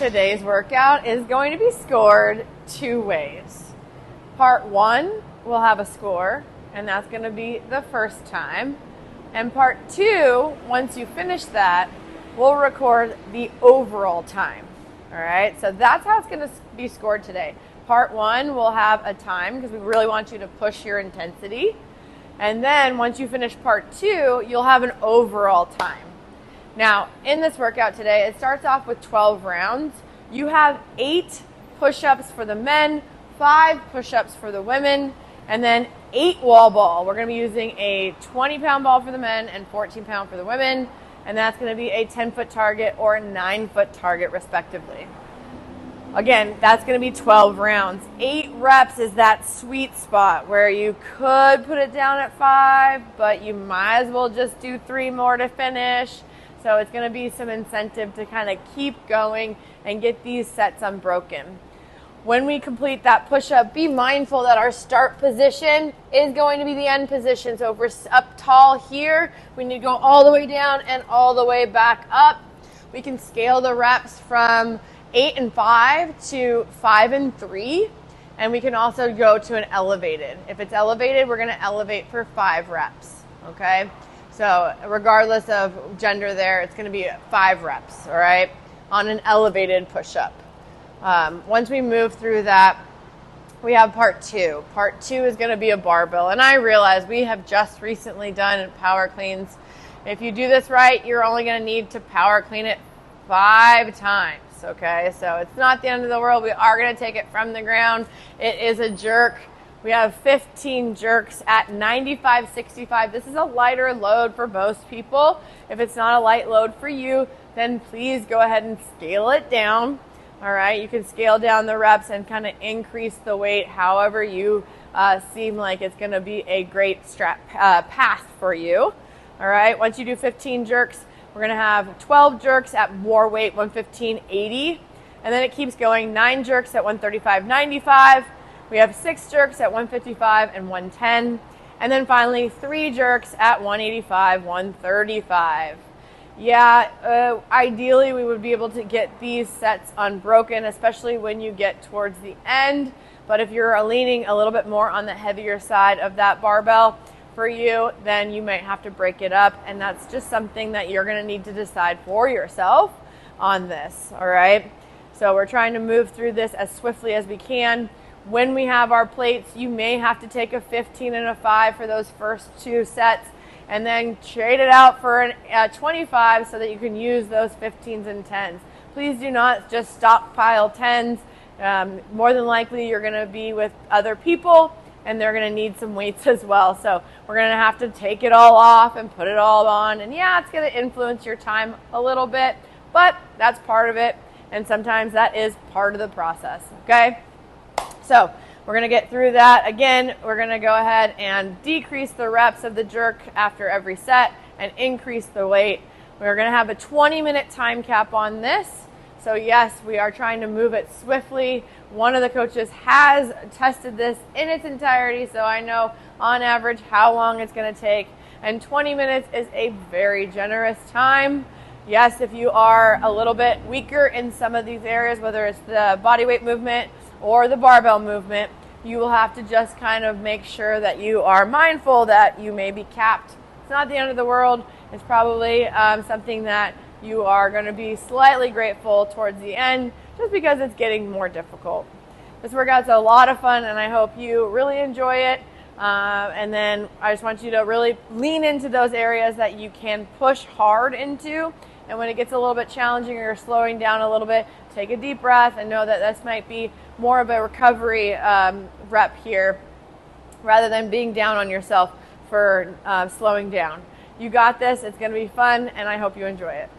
today's workout is going to be scored two ways. Part one will have a score, and that's going to be the first time. And part two, once you finish that, we'll record the overall time. All right, so that's how it's going to be scored today. Part one will have a time because we really want you to push your intensity. And then once you finish part two, you'll have an overall time. Now, in this workout today, it starts off with 12 rounds. You have 8 push-ups for the men, 5 push-ups for the women, and then 8 wall ball. We're going to be using a 20-pound ball for the men and 14-pound for the women, and that's going to be a 10-foot target or a 9-foot target, respectively. Again, that's going to be 12 rounds. 8 reps is that sweet spot where you could put it down at 5, but you might as well just do 3 more to finish. So it's going to be some incentive to kind of keep going and get these sets unbroken. When we complete that push-up, be mindful that our start position is going to be the end position. So if we're up tall here, we need to go all the way down and all the way back up. We can scale the reps from 8 and 5 to 5 and 3. And we can also go to an elevated. If it's elevated, we're going to elevate for 5 reps, okay? So regardless of gender there, it's going to be 5 reps, all right, on an elevated push-up. Once we move through that, we have part 2. Part 2 is going to be a barbell. And I realize we have just recently done power cleans. If you do this right, you're only going to need to power clean it 5 times, okay? So it's not the end of the world. We are going to take it from the ground. It is a jerk. We have 15 jerks at 95-65. This is a lighter load for most people. If it's not a light load for you, then please go ahead and scale it down. All right, you can scale down the reps and kind of increase the weight however you seem like it's going to be a great path for you. All right, once you do 15 jerks, we're going to have 12 jerks at more weight, 115-80. And then it keeps going, 9 jerks at 135-95. We have 6 jerks at 155 and 110. And then finally, 3 jerks at 185, 135. Yeah, ideally we would be able to get these sets unbroken, especially when you get towards the end. But if you're leaning a little bit more on the heavier side of that barbell for you, then you might have to break it up. And that's just something that you're going to need to decide for yourself on this, all right? So we're trying to move through this as swiftly as we can. When we have our plates, you may have to take a 15 and a 5 for those first 2 sets and then trade it out for a 25 so that you can use those 15s and 10s. Please do not just stockpile 10s. More than likely you're going to be with other people and they're going to need some weights as well. So we're going to have to take it all off and put it all on. And yeah, it's going to influence your time a little bit, but that's part of it. And sometimes that is part of the process, okay? So we're going to get through that. Again, we're going to go ahead and decrease the reps of the jerk after every set and increase the weight. We're going to have a 20-minute time cap on this. So yes, we are trying to move it swiftly. One of the coaches has tested this in its entirety, so I know on average how long it's going to take. And 20 minutes is a very generous time. Yes, if you are a little bit weaker in some of these areas, whether it's the body weight movement or the barbell movement, you will have to just kind of make sure that you are mindful that you may be capped. It's not the end of the world. It's probably something that you are going to be slightly grateful towards the end just because it's getting more difficult. This workout's a lot of fun and I hope you really enjoy it. And then I just want you to really lean into those areas that you can push hard into. And when it gets a little bit challenging or you're slowing down a little bit, take a deep breath and know that this might be more of a recovery rep here rather than being down on yourself for slowing down. You got this. It's going to be fun, and I hope you enjoy it.